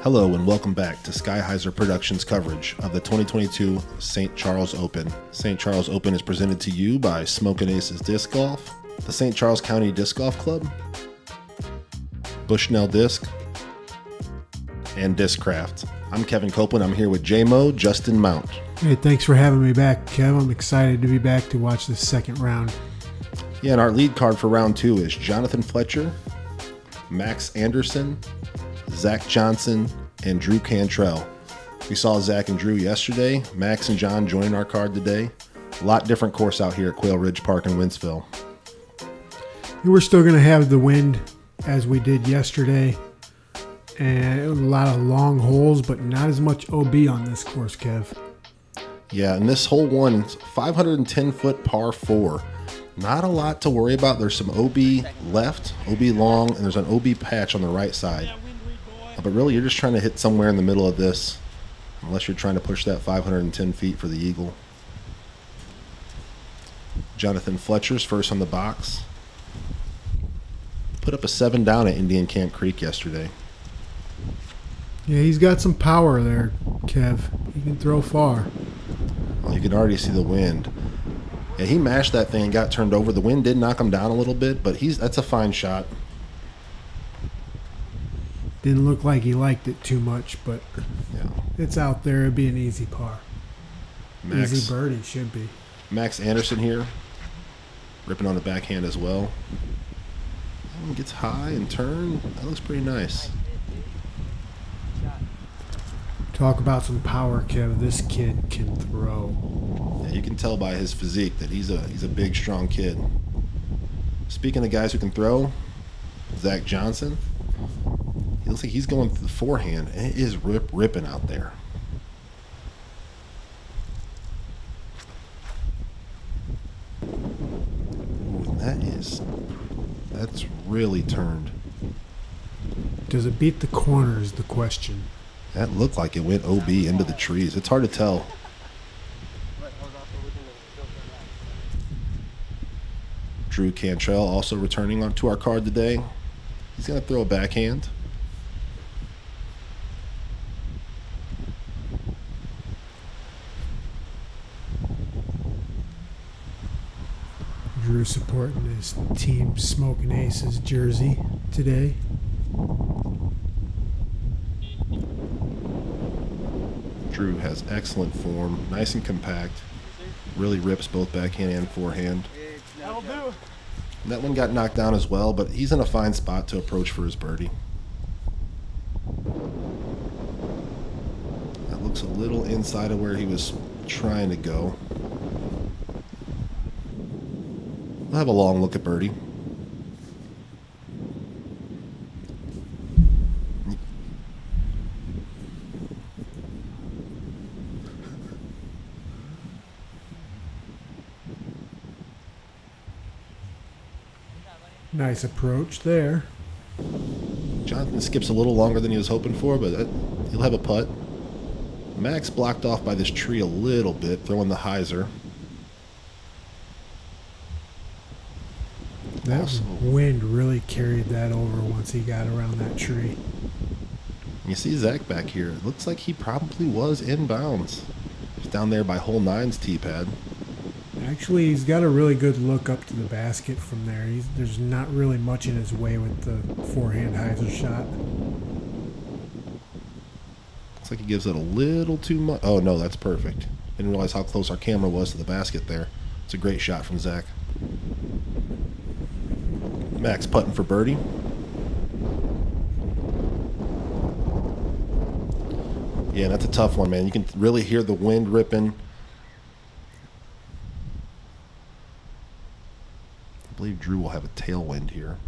Hello and welcome back to Skyheiser Productions coverage of the 2022 St. Charles Open. St. Charles Open is presented to you by Smokin Aces Disc Golf, the St. Charles County Disc Golf Club, Bushnell Disc, and Discraft. I'm Kevin Copeland. I'm here with J-Mo, Justin Mount. Hey, thanks for having me back, Kev. I'm excited to be back to watch this second round. Yeah, and our lead card for round two is Jonathan Fletcher, Max Anderson, Zach Johnson, and Drew Cantrell. We saw Zach and Drew yesterday. Max and John joining our card today. A lot different course out here at Quail Ridge Park in Wentzville. We're still going to have the wind as we did yesterday. And a lot of long holes, but not as much OB on this course, Kev. Yeah, and this hole one, 510-foot par 4. Not a lot to worry about. There's some OB left, OB long, and there's an OB patch on the right side. But really, you're just trying to hit somewhere in the middle of this, unless you're trying to push that 510 feet for the eagle. Jonathan Fletcher's first on the box. Put up a 7 down at Indian Camp Creek yesterday. Yeah, he's got some power there, Kev. He can throw far. Well, you can already see the wind. Yeah, he mashed that thing and got turned over. The wind did knock him down a little bit, but that's a fine shot. Didn't look like he liked it too much, but yeah, it's out there. It'd be an easy par. Easy birdie should be. Max Anderson here, ripping on the backhand as well. That one gets high and turn. That looks pretty nice. Talk about some power, Kev. This kid can throw. Yeah, you can tell by his physique that he's a big, strong kid. Speaking of guys who can throw, Zach Johnson. He looks like he's going through the forehand, and it is ripping out there. Ooh, that's really turned. Does it beat the corner is the question. That looked like it went OB into the trees. It's hard to tell. Drew Cantrell also returning onto our card today. He's going to throw a backhand. Drew supporting his team Smokin Aces jersey today. Drew has excellent form, nice and compact. Really rips both backhand and forehand. That'll do. And that one got knocked down as well, but he's in a fine spot to approach for his birdie. That looks a little inside of where he was trying to go. We'll have a long look at birdie. Nice approach there. Jonathan skips a little longer than he was hoping for, but he'll have a putt. Max blocked off by this tree a little bit, throwing the hyzer. That wind really carried that over once he got around that tree. You see Zach back here. It looks like he probably was inbounds. He's down there by hole 9's tee pad. Actually, he's got a really good look up to the basket from there. There's not really much in his way with the forehand hyzer shot. Looks like he gives it a little too much. Oh, no, that's perfect. Didn't realize how close our camera was to the basket there. It's a great shot from Zach. Max putting for birdie. Yeah, that's a tough one, man. You can really hear the wind ripping. I believe Drew will have a tailwind here.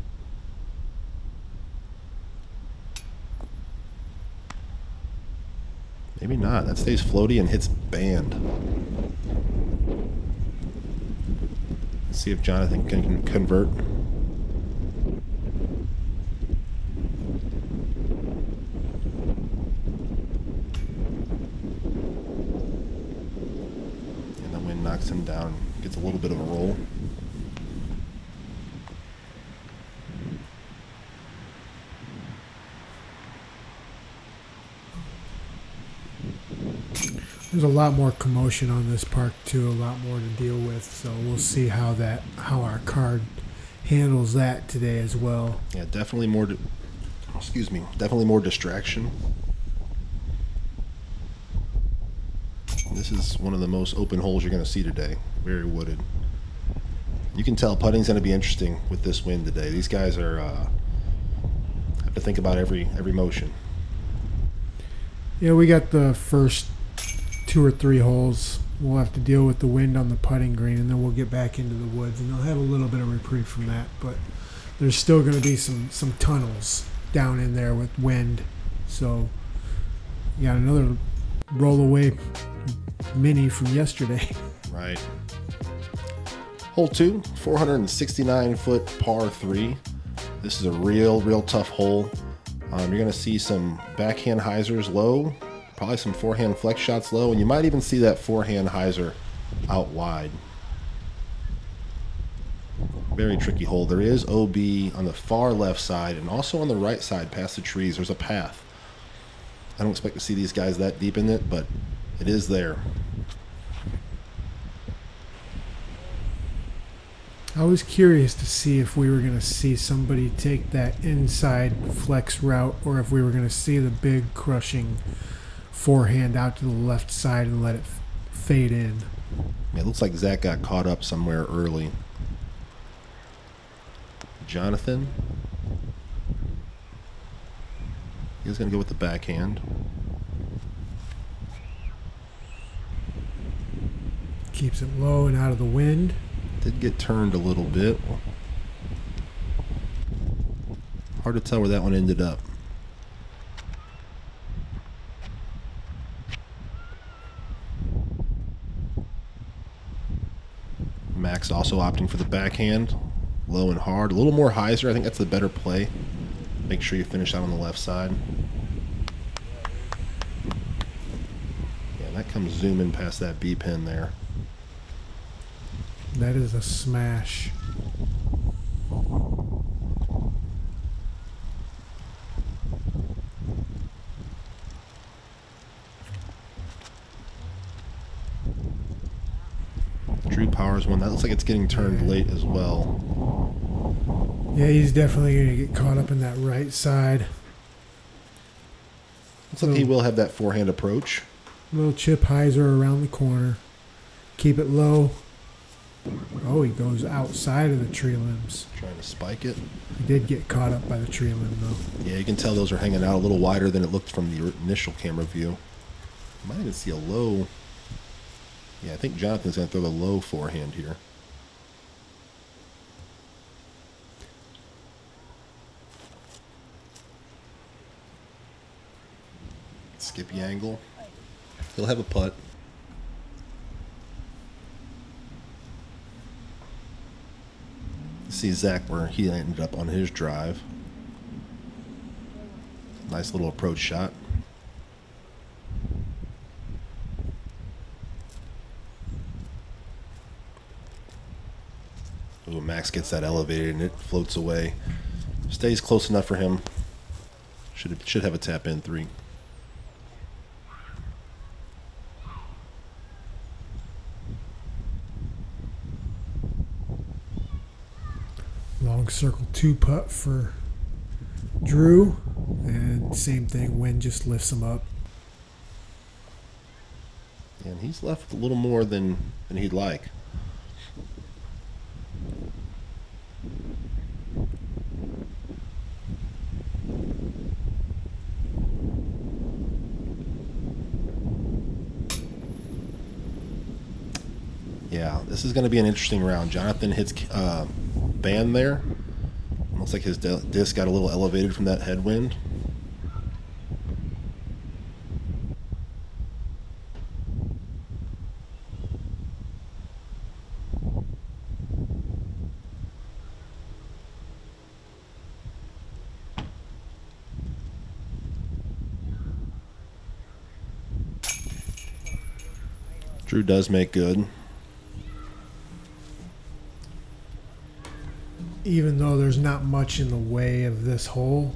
Maybe not. That stays floaty and hits band. Let's see if Jonathan can convert. And the wind knocks him down. Gets a little bit of a roll. There's a lot more commotion on this park too, a lot more to deal with. So we'll see how our card handles that today as well. Yeah, definitely more. Definitely more distraction. This is one of the most open holes you're going to see today. Very wooded. You can tell putting's going to be interesting with this wind today. These guys are have to think about every motion. Yeah, we got the first 2 or 3 holes. We'll have to deal with the wind on the putting green, and then we'll get back into the woods, and they'll have a little bit of reprieve from that. But there's still going to be some tunnels down in there with wind. So you got another rollaway mini from yesterday. Right. Hole 2, 469-foot par 3. This is a real tough hole. You're going to see some backhand hyzers low, probably some forehand flex shots low, and you might even see that forehand hyzer out wide. Very tricky hole. There is OB on the far left side and also on the right side past the trees. There's a path. I don't expect to see these guys that deep in it, but it is there. I was curious to see if we were going to see somebody take that inside flex route, or if we were going to see the big crushing forehand out to the left side and let it fade in. Yeah, it looks like Zach got caught up somewhere early. Jonathan. He's going to go with the backhand. Keeps it low and out of the wind. Did get turned a little bit. Hard to tell where that one ended up. Max also opting for the backhand. Low and hard. A little more hyzer. I think that's the better play. Make sure you finish out on the left side. Yeah, that comes zooming past that B pin there. That is a smash. Drew Powers one. That looks like it's getting turned late as well. Yeah, he's definitely going to get caught up in that right side. Looks like he will have that forehand approach. Little chip hyzer around the corner. Keep it low. Oh, he goes outside of the tree limbs. Trying to spike it. He did get caught up by the tree limb, though. Yeah, you can tell those are hanging out a little wider than it looked from the initial camera view. Might even see a low. Yeah, I think Jonathan's going to throw the low forehand here. Skippy angle. He'll have a putt. See Zach where he ended up on his drive. Nice little approach shot. Ooh, Max gets that elevated and it floats away. Stays close enough for him. Should have a tap in 3. Long circle 2 putt for Drew, and same thing, wind just lifts him up. And he's left a little more than he'd like. Yeah, this is going to be an interesting round. Jonathan hits band there. Looks like his disc got a little elevated from that headwind. Drew does make good. Even though there's not much in the way of this hole,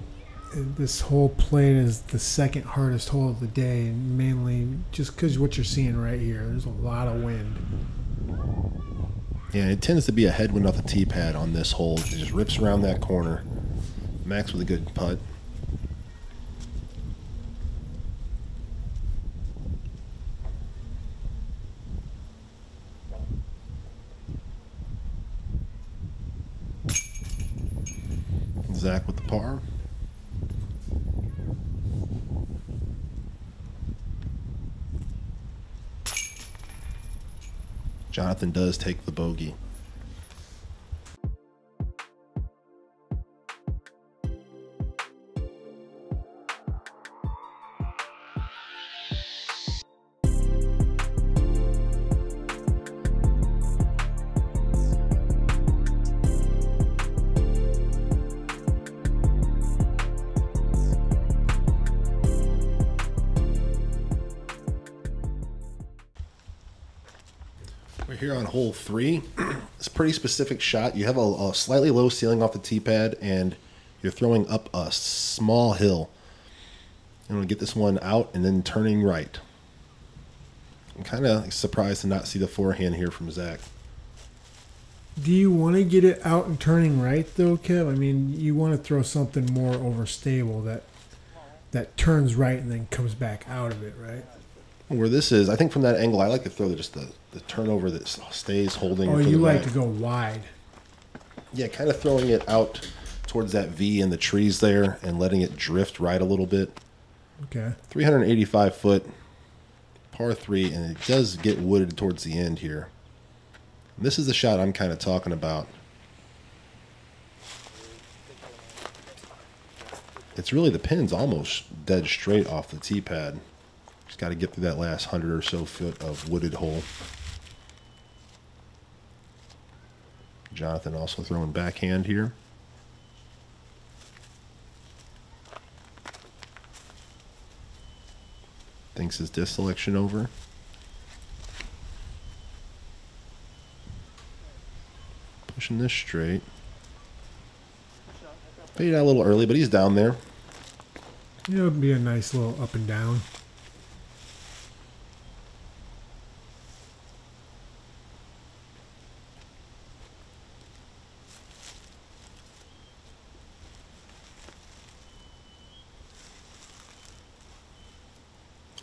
this hole played is the second hardest hole of the day, and mainly just because what you're seeing right here. There's a lot of wind. Yeah, it tends to be a headwind off the tee pad on this hole. It just rips around that corner. Max with a good putt. Zach with the par. Jonathan does take the bogey. We're here on hole 3. It's a pretty specific shot. You have a slightly low ceiling off the tee pad, and you're throwing up a small hill. I'm going to get this one out and then turning right. I'm kind of surprised to not see the forehand here from Zach. Do you want to get it out and turning right, though, Kev? I mean, you want to throw something more overstable that turns right and then comes back out of it, right? Where this is, I think from that angle, I like to throw just the turnover that stays holding. Oh, you like to go wide. Yeah, kind of throwing it out towards that V in the trees there and letting it drift right a little bit. Okay. 385 foot, par 3, and it does get wooded towards the end here. This is the shot I'm kind of talking about. It's really, the pin's almost dead straight off the tee pad. Just got to get through that last 100 or so foot of wooded hole. Jonathan also throwing backhand here. Thinks his disc selection over. Pushing this straight. Faded out a little early, but he's down there. It'll be a nice little up and down.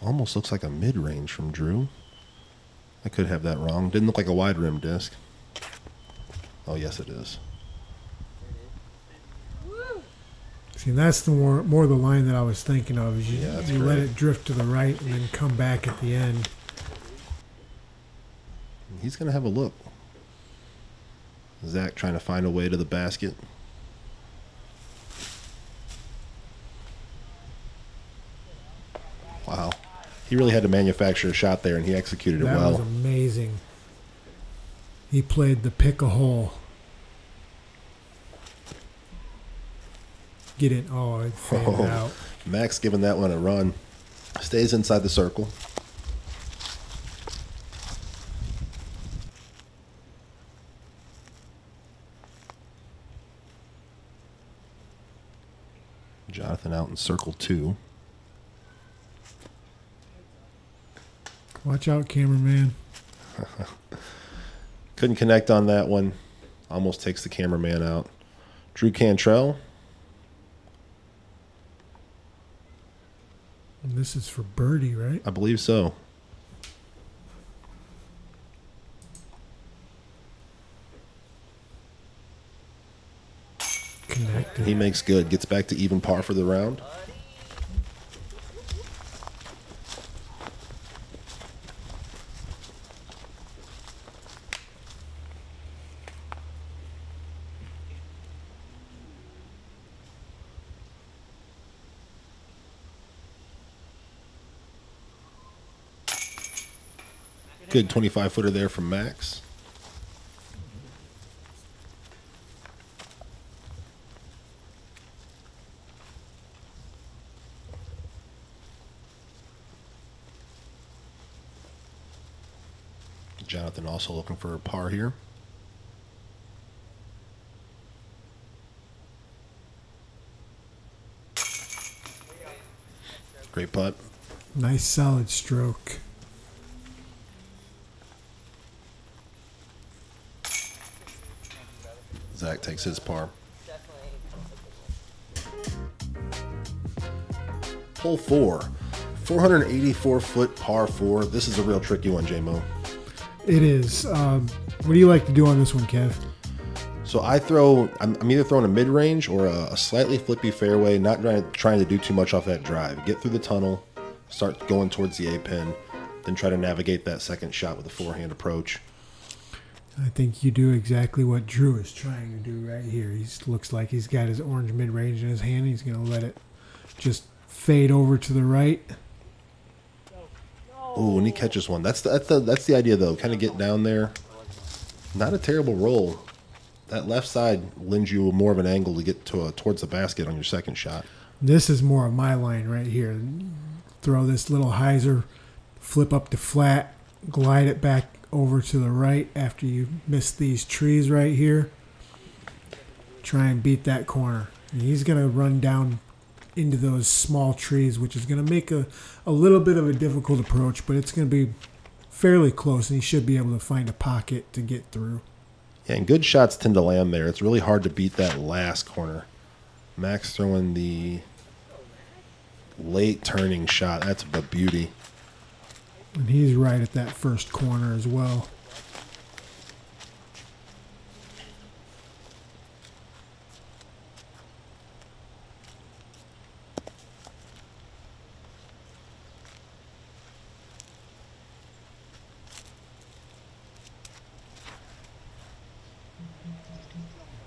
Almost looks like a mid-range from Drew. I could have that wrong. Didn't look like a wide rim disc. Oh, yes, it is. See, that's the more the line that I was thinking of. Is you let it drift to the right and then come back at the end. He's going to have a look. Zach trying to find a way to the basket. Wow. He really had to manufacture a shot there, and he executed it well. That was amazing. He played the pick a hole. Get it. Oh, it faded out. Max giving that one a run. Stays inside the circle. Jonathan out in circle 2. Watch out, cameraman. Couldn't connect on that one. Almost takes the cameraman out. Drew Cantrell. And this is for birdie, right? I believe so. Connected. He makes good. Gets back to even par for the round. Good 25-footer there from Max. Jonathan also looking for a par here. Great putt. Nice solid stroke. Zach takes his par. Hole 4. 484-foot par 4. This is a real tricky one, J-Mo. It is. What do you like to do on this one, Kev? So I'm either throwing a mid-range or a slightly flippy fairway, not trying to do too much off that drive. Get through the tunnel, start going towards the A-pin, then try to navigate that second shot with a forehand approach. I think you do exactly what Drew is trying to do right here. He looks like he's got his orange mid-range in his hand. He's going to let it just fade over to the right. Oh, and he catches one. That's the idea, though. Kind of get down there. Not a terrible roll. That left side lends you more of an angle to get towards the basket on your second shot. This is more of my line right here. Throw this little hyzer, flip up to flat, glide it back over to the right after you miss these trees right here. Try and beat that corner. And he's going to run down into those small trees, which is going to make a little bit of a difficult approach, but it's going to be fairly close, and he should be able to find a pocket to get through. Yeah, and good shots tend to land there. It's really hard to beat that last corner. Max throwing the late turning shot. That's a beauty. And he's right at that first corner as well.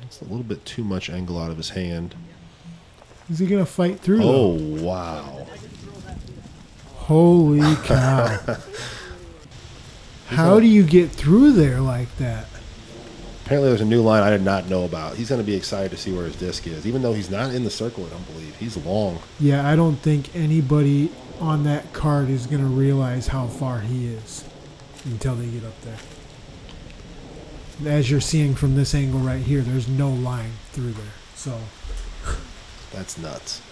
It's a little bit too much angle out of his hand. Is he going to fight through? Oh, wow. Holy cow. How do you get through there like that? Apparently there's a new line I did not know about. He's going to be excited to see where his disc is, even though he's not in the circle, I don't believe. He's long. Yeah, I don't think anybody on that card is going to realize how far he is until they get up there. As you're seeing from this angle right here, there's no line through there. So that's nuts.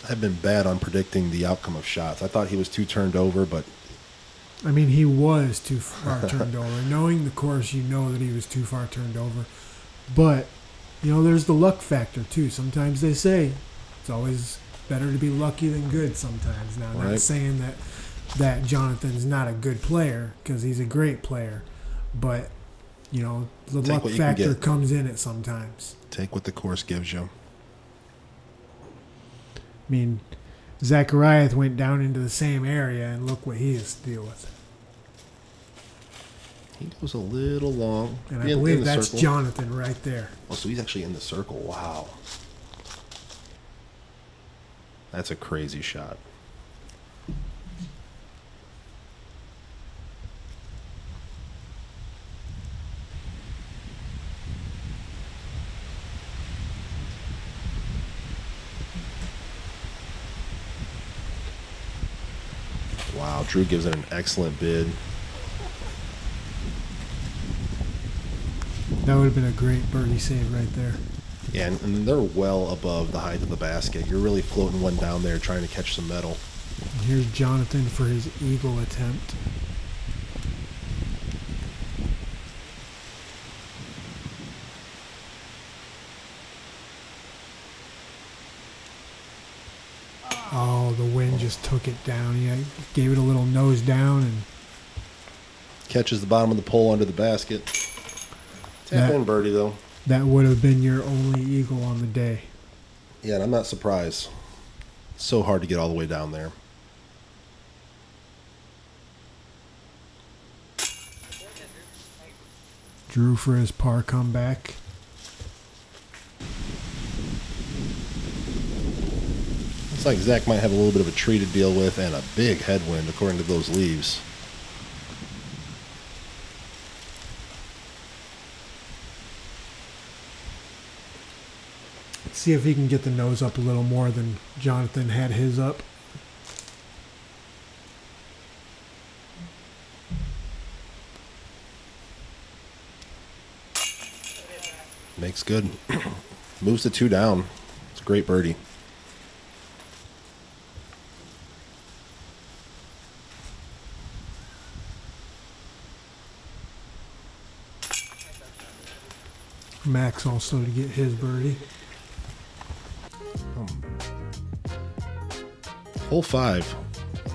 I've been bad on predicting the outcome of shots. I thought he was too turned over, but I mean, he was too far turned over. Knowing the course, you know that he was too far turned over. But, you know, there's the luck factor, too. Sometimes they say it's always better to be lucky than good sometimes. Now, I'm not saying that Jonathan's not a good player, because he's a great player. But, you know, the luck factor comes in it sometimes. Take what the course gives you. I mean, Zackeriath went down into the same area, and look what he has to deal with. He goes a little long. And I believe that's circle. Jonathan right there. Oh, so he's actually in the circle. Wow. That's a crazy shot. Wow, Drew gives it an excellent bid. That would have been a great birdie save right there. Yeah, and they're well above the height of the basket. You're really floating one down there trying to catch some metal. And here's Jonathan for his eagle attempt. Oh, the wind just took it down. He gave it a little nose down and catches the bottom of the pole under the basket. Tap in birdie, though. That would have been your only eagle on the day. Yeah, and I'm not surprised. It's so hard to get all the way down there. Drew for his par comeback. Looks like Zach might have a little bit of a tree to deal with and a big headwind, according to those leaves. See if he can get the nose up a little more than Jonathan had his up. Makes good. Moves the 2 down. It's a great birdie. Max also to get his birdie. Hole 5,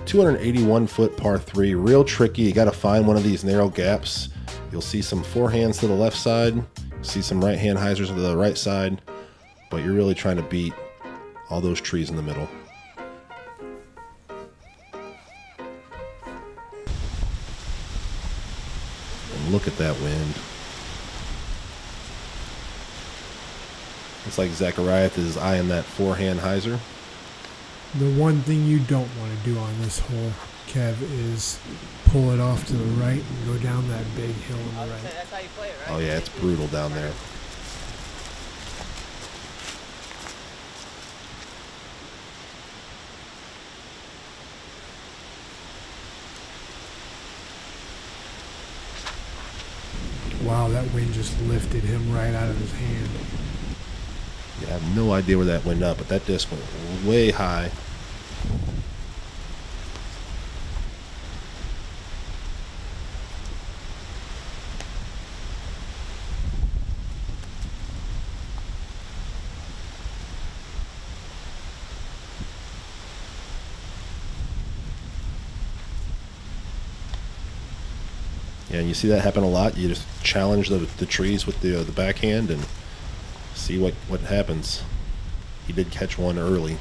281 foot par 3, real tricky. You got to find one of these narrow gaps. You'll see some forehands to the left side, see some right hand hyzers to the right side, but you're really trying to beat all those trees in the middle. And look at that wind. It's like Zackeriath is eyeing that forehand hyzer. The one thing you don't want to do on this hole, Kev, is pull it off to the right and go down that big hill on the right. That's how you play it, right? Oh yeah, it's brutal down there. Wow, that wind just lifted him right out of his hand. Yeah, I have no idea where that went up, but that disc went way high. Yeah, and you see that happen a lot. You just challenge the trees with the backhand and see what happens. He did catch one early.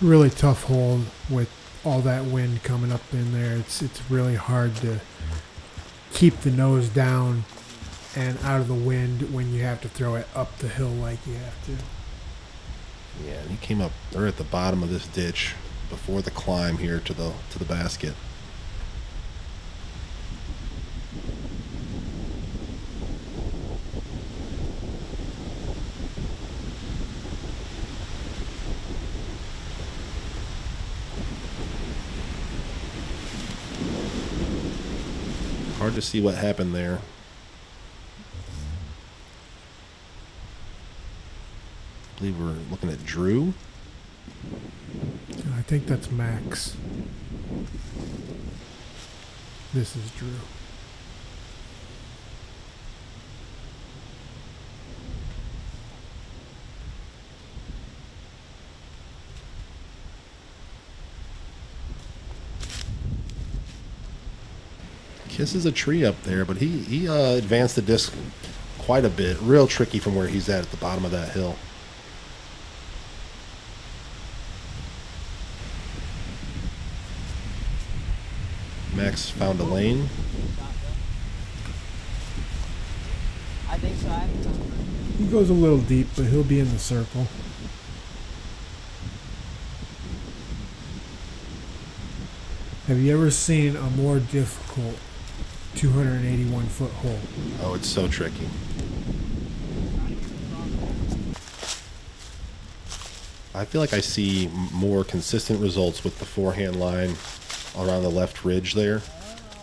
Really tough hole with all that wind coming up in there. It's really hard to keep the nose down and out of the wind when you have to throw it up the hill like you have to. Yeah, and he came up there at the bottom of this ditch before the climb here to the basket. Hard to see what happened there. I believe we're looking at Drew. I think that's Max. This is Drew. Kisses a tree up there, but he advanced the disc quite a bit. Real tricky from where he's at the bottom of that hill. Max found a lane. I think so. He goes a little deep, but he'll be in the circle. Have you ever seen a more difficult 281 foot hole? Oh, it's so tricky. I feel like I see more consistent results with the forehand line around the left ridge there.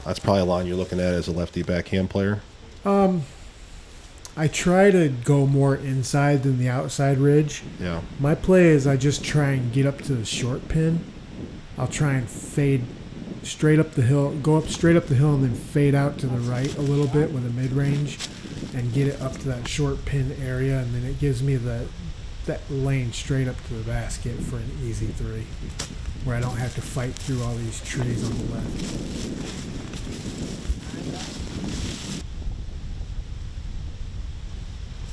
That's probably a line you're looking at as a lefty backhand player. I try to go more inside than the outside ridge. Yeah. My play is I just try and get up to the short pin. I'll try and fade straight up the hill, go up straight up the hill and then fade out to the right a little bit with a mid-range and get it up to that short pin area, and then it gives me that lane straight up to the basket for an easy three where I don't have to fight through all these trees on the left.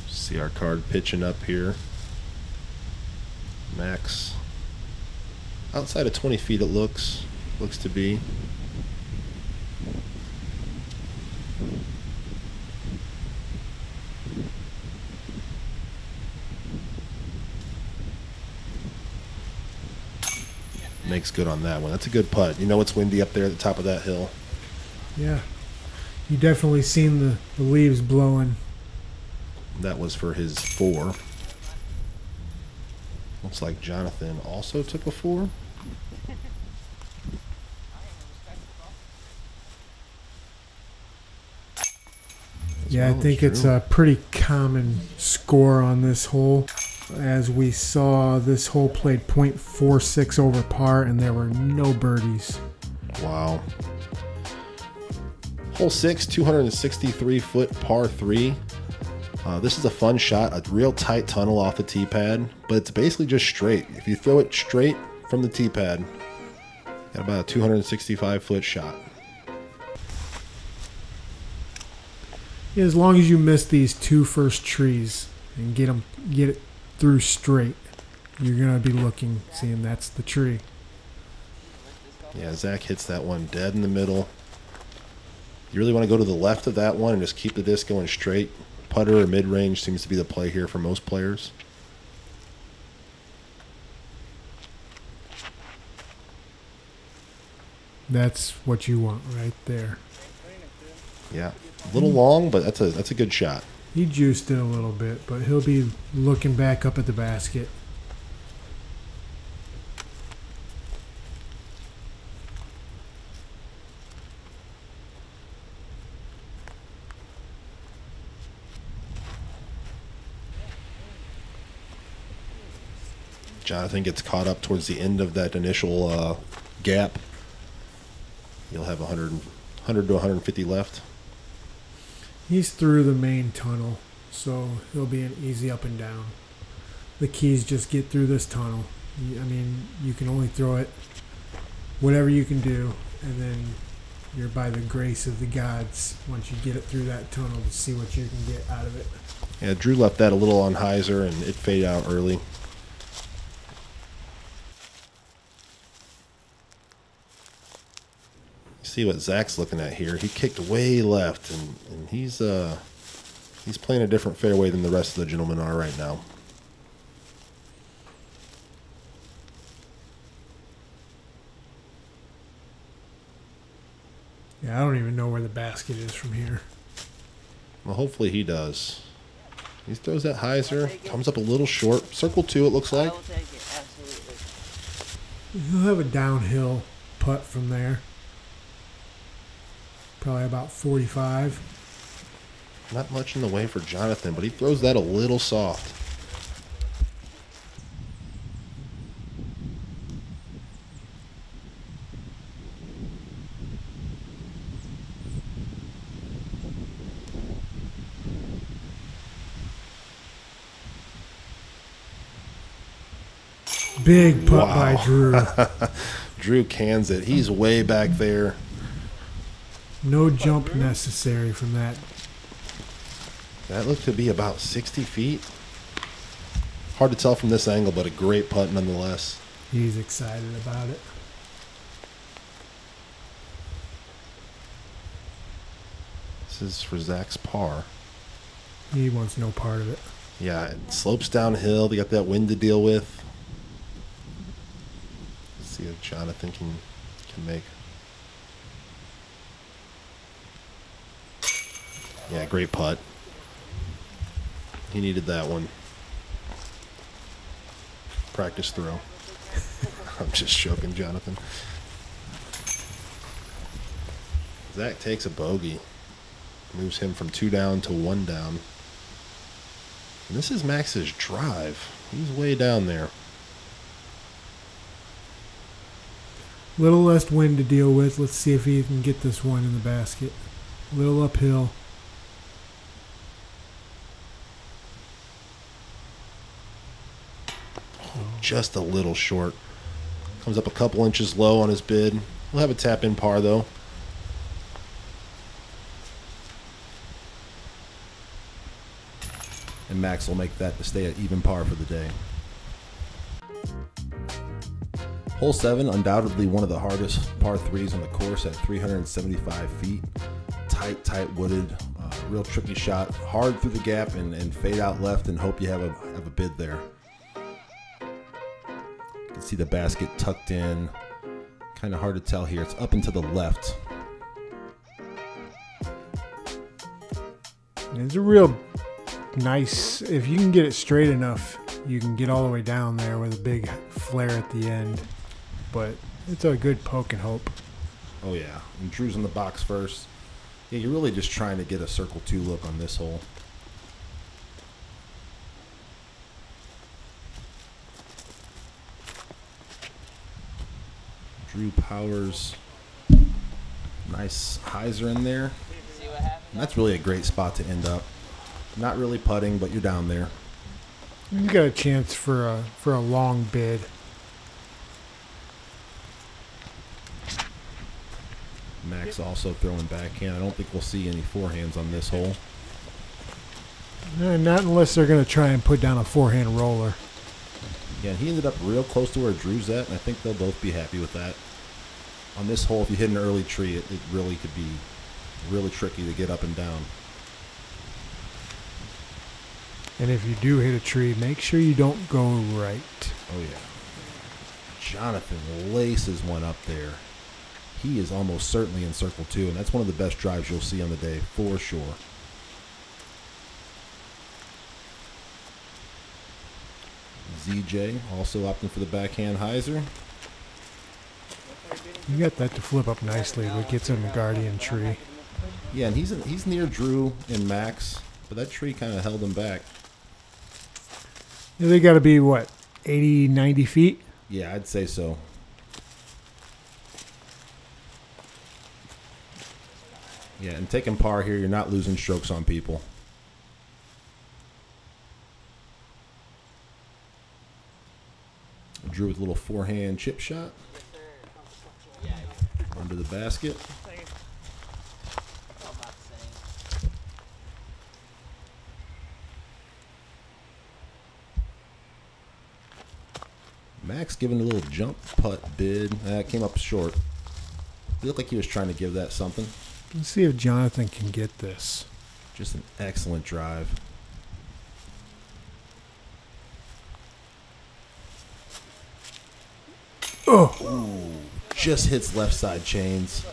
See our card pitching up here. Max. Outside of 20 feet it looks to be. Makes good on that one. That's a good putt. You know it's windy up there at the top of that hill. Yeah. You definitely seen the leaves blowing. That was for his 4. Looks like Jonathan also took a 4. as Yeah, well. I think it's a pretty common score on this hole. As we saw, this hole played .46 over par, and there were no birdies. Wow. Hole 6, 263-foot par 3. This is a fun shot, a real tight tunnel off the tee pad, but it's basically just straight. If you throw it straight from the tee pad, got about a 265-foot shot. Yeah, as long as you miss these two first trees and get it through straight, you're gonna be seeing that's the tree. Yeah, Zach hits that one dead in the middle. You really want to go to the left of that one and just keep the disc going straight. Putter or mid-range seems to be the play here for most players. That's what you want right there. Yeah, a little long, but that's a good shot. He juiced it a little bit, but he'll be looking back up at the basket. Jonathan gets caught up towards the end of that initial gap. You'll have 100 to 150 left. He's through the main tunnel, so he'll be an easy up and down. The keys just get through this tunnel. I mean, you can only throw it whatever you can do, and then you're by the grace of the gods once you get it through that tunnel to see what you can get out of it. Yeah, Drew left that a little on hyzer, and it faded out early. See what Zach's looking at here. He kicked way left, and he's playing a different fairway than the rest of the gentlemen are right now. Yeah, I don't even know where the basket is from here. Well, hopefully he does. He throws that hyzer, comes up a little short. Circle 2, it looks like. I will take it, absolutely. He'll have a downhill putt from there. Probably about 45. Not much in the way for Jonathan, but he throws that a little soft. Big putt by Drew. Drew cans it. He's way back there. No jump necessary from that. That looked to be about 60 feet. Hard to tell from this angle, but a great putt nonetheless. He's excited about it. This is for Zach's par. He wants no part of it. Yeah, it slopes downhill. They got that wind to deal with. Let's see if Jonathan can make. Yeah, great putt. He needed that one. Practice throw. I'm just joking, Jonathan. Zach takes a bogey. Moves him from 2 down to 1 down. And this is Max's drive. He's way down there. Little less wind to deal with. Let's see if he can get this one in the basket. Little uphill. Just a little short. Comes up a couple inches low on his bid. We'll have a tap in par though. And Max will make that to stay at even par for the day. Hole 7, undoubtedly one of the hardest par 3s on the course at 375 feet. Tight wooded, real tricky shot. Hard through the gap and fade out left and hope you have a bid there. You can see the basket tucked in. Kind of hard to tell here. It's up and to the left. It's a real nice, if you can get it straight enough, you can get all the way down there with a big flare at the end. But it's a good poke and hope. Oh yeah. And Drew's in the box first. Yeah, you're really just trying to get a circle 2 look on this hole. Drew Powers. Nice hyzer in there. And that's really a great spot to end up. Not really putting, but you're down there. You got a chance for a long bid. Max also throwing backhand. I don't think we'll see any forehands on this hole. No, not unless they're going to try and put down a forehand roller. Yeah, he ended up real close to where Drew's at, and I think they'll both be happy with that. On this hole, if you hit an early tree, it really could be really tricky to get up and down. And if you do hit a tree, make sure you don't go right. Oh, yeah. Jonathan laces one up there. He is almost certainly in circle 2, and that's one of the best drives you'll see on the day, for sure. ZJ also opting for the backhand hyzer. You got that to flip up nicely, but gets him a guardian tree. Yeah, and he's near Drew and Max, but that tree kind of held him back. Yeah, they got to be, what, 80, 90 feet? Yeah, I'd say so. Yeah, and taking par here, you're not losing strokes on people. Drew with a little forehand chip shot. Under the basket. Max giving a little jump putt bid. That came up short. He looked like he was trying to give that something. Let's see if Jonathan can get this. Just an excellent drive. Oh! Ooh, just hits left side chains.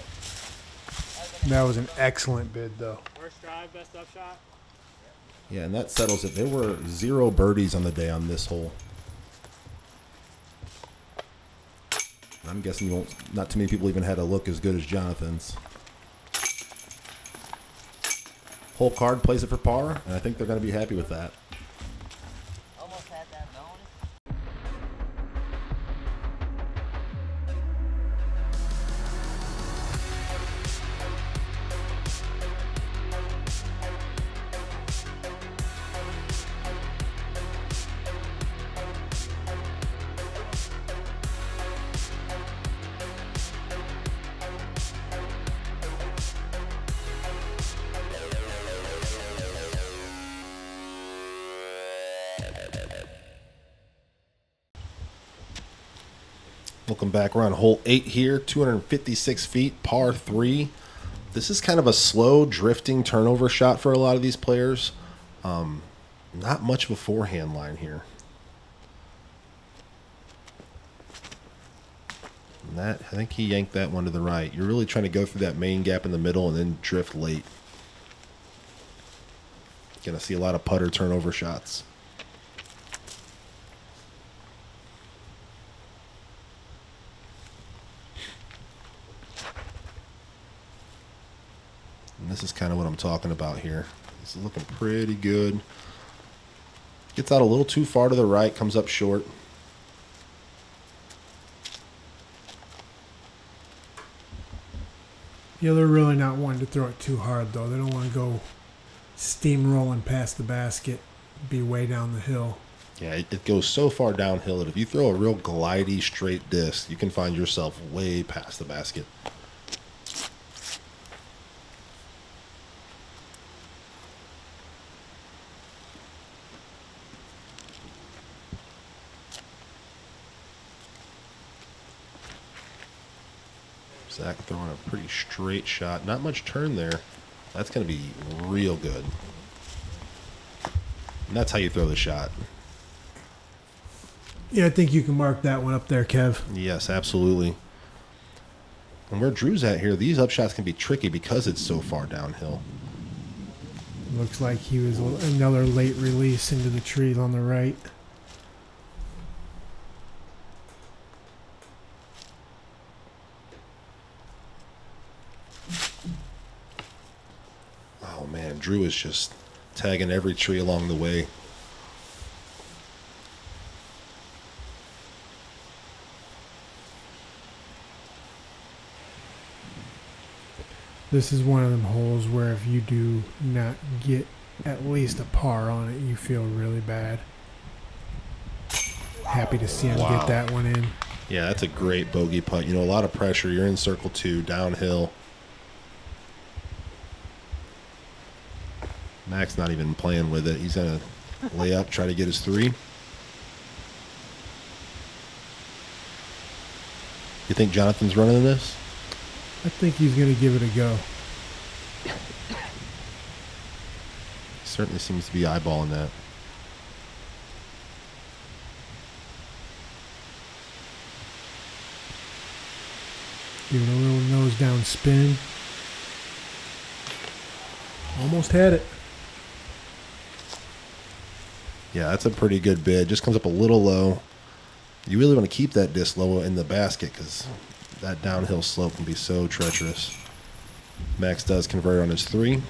That was an excellent bid, though. First drive, best upshot. Yeah, and that settles it. There were 0 birdies on the day on this hole. I'm guessing not too many people even had a look as good as Jonathan's. Hole card plays it for par, and I think they're going to be happy with that. Almost had that known. Looking back, we're on hole 8 here, 256 feet, par 3. This is kind of a slow, drifting turnover shot for a lot of these players. Not much of a forehand line here. And that, I think he yanked that one to the right. You're really trying to go through that main gap in the middle and then drift late. Gonna see a lot of putter turnover shots. And this is kind of what I'm talking about here. This is looking pretty good. Gets out a little too far to the right, comes up short. Yeah, they're really not wanting to throw it too hard, though. They don't want to go steamrolling past the basket, be way down the hill. Yeah, it goes so far downhill that if you throw a real glidey straight disc, you can find yourself way past the basket. Zach throwing a pretty straight shot. Not much turn there. That's going to be real good. And that's how you throw the shot. Yeah, I think you can mark that one up there, Kev. Yes, absolutely. And where Drew's at here, these upshots can be tricky because it's so far downhill. Looks like he was another late release into the trees on the right. Drew is just tagging every tree along the way. This is one of them holes where if you do not get at least a par on it, you feel really bad. Happy to see him get that one in. Yeah, that's a great bogey putt. You know, a lot of pressure. You're in circle 2, downhill. Max not even playing with it. He's going to lay up, try to get his 3. You think Jonathan's running this? I think he's going to give it a go. He certainly seems to be eyeballing that. Give it a little nose down spin. Almost had it. Yeah, that's a pretty good bid. Just comes up a little low. You really want to keep that disc low in the basket because that downhill slope can be so treacherous. Max does convert on his 3.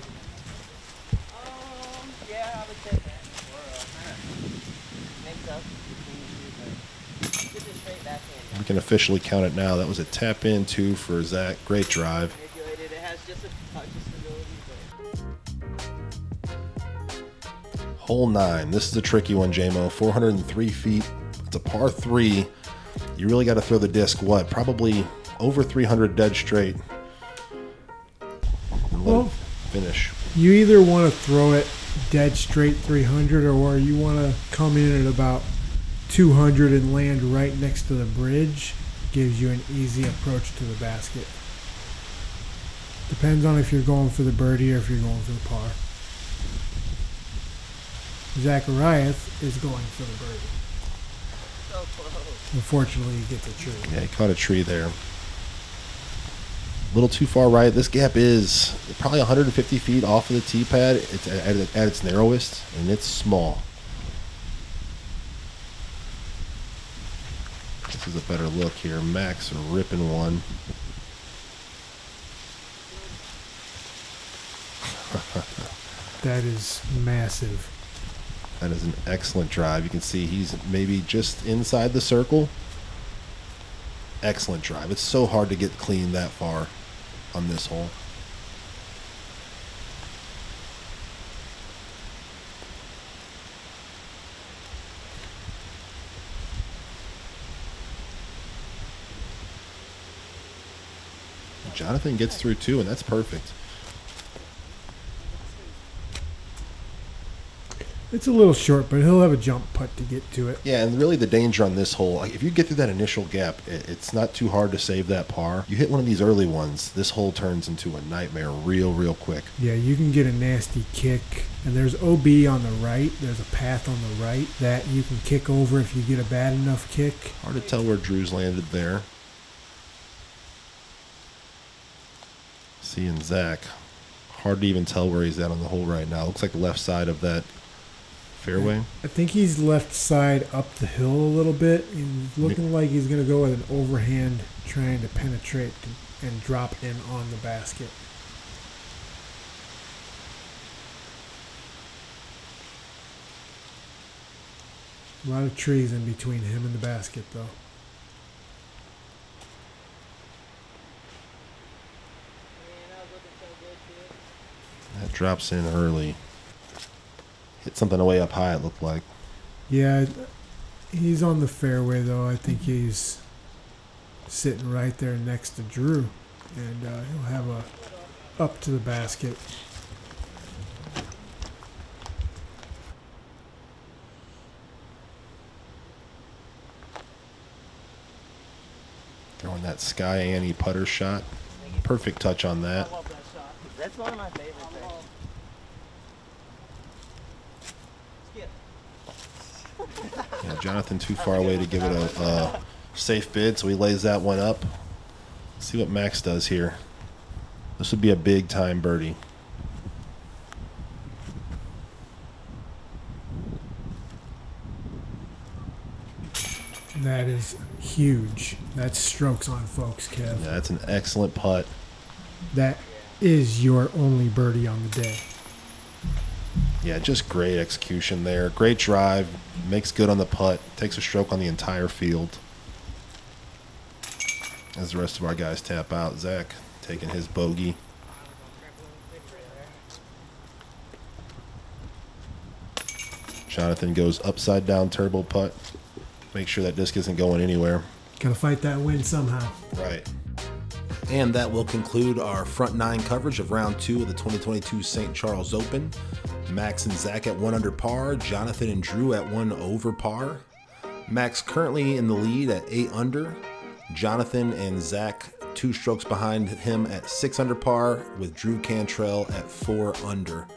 Yeah, I would say that. Mix up. Get this straight back in. We can officially count it now. That was a tap in 2 for Zach. Great drive. Manipulated. It has just a touch of stability, but Hole 9. This is a tricky one, JMO. 403 feet. It's a par 3. You really got to throw the disc, what, probably over 300 dead straight. And let it finish. You either want to throw it dead straight 300 or you want to come in at about 200 and land right next to the bridge. Gives you an easy approach to the basket. Depends on if you're going for the birdie or if you're going for the par. Zackeriath is going for the birdie. so close. Unfortunately, he gets a tree. Yeah, he caught a tree there. A little too far right. This gap is probably 150 feet off of the tee pad. It's at its narrowest, and it's small. This is a better look here. Max ripping one. That is massive. That is an excellent drive. You can see he's maybe just inside the circle. Excellent drive. It's so hard to get clean that far on this hole. Jonathan gets through too, and that's perfect. It's a little short, but he'll have a jump putt to get to it. Yeah, and really the danger on this hole, like if you get through that initial gap, it's not too hard to save that par. You hit one of these early ones, this hole turns into a nightmare real quick. Yeah, you can get a nasty kick. And there's OB on the right. There's a path on the right that you can kick over if you get a bad enough kick. Hard to tell where Drew's landed there. Seeing Zach, hard to even tell where he's at on the hole right now. Looks like the left side of that fairway. I think he's left side up the hill a little bit. He's looking like he's going to go with an overhand trying to penetrate and drop in on the basket. A lot of trees in between him and the basket, though. That drops in early. Hit something way up high, it looked like. Yeah, he's on the fairway, though. I think he's sitting right there next to Drew. And he'll have a up to the basket. Throwing that Sky Annie putter shot. Perfect touch on that. That's one of my favorite things. Yeah, Jonathan too far away to give it a safe bid, so he lays that one up. Let's see what Max does here. This would be a big time birdie. That is huge. That's strokes on folks, Kev. Yeah, that's an excellent putt. That is your only birdie on the day. Yeah, just great execution there. Great drive. Makes good on the putt. Takes a stroke on the entire field. As the rest of our guys tap out, Zach taking his bogey. Jonathan goes upside down turbo putt. Make sure that disc isn't going anywhere. Gotta fight that wind somehow. Right. And that will conclude our front nine coverage of round 2 of the 2022 St. Charles Open. Max and Zach at 1 under par, Jonathan and Drew at 1 over par. Max currently in the lead at 8 under. Jonathan and Zach 2 strokes behind him at 6 under par, with Drew Cantrell at 4 under.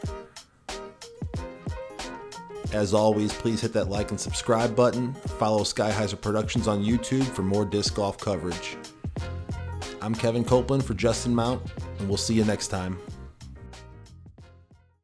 As always, please hit that like and subscribe button. Follow Skyheiser Productions on YouTube for more disc golf coverage. I'm Kevin Copeland for Justin Mount, and we'll see you next time.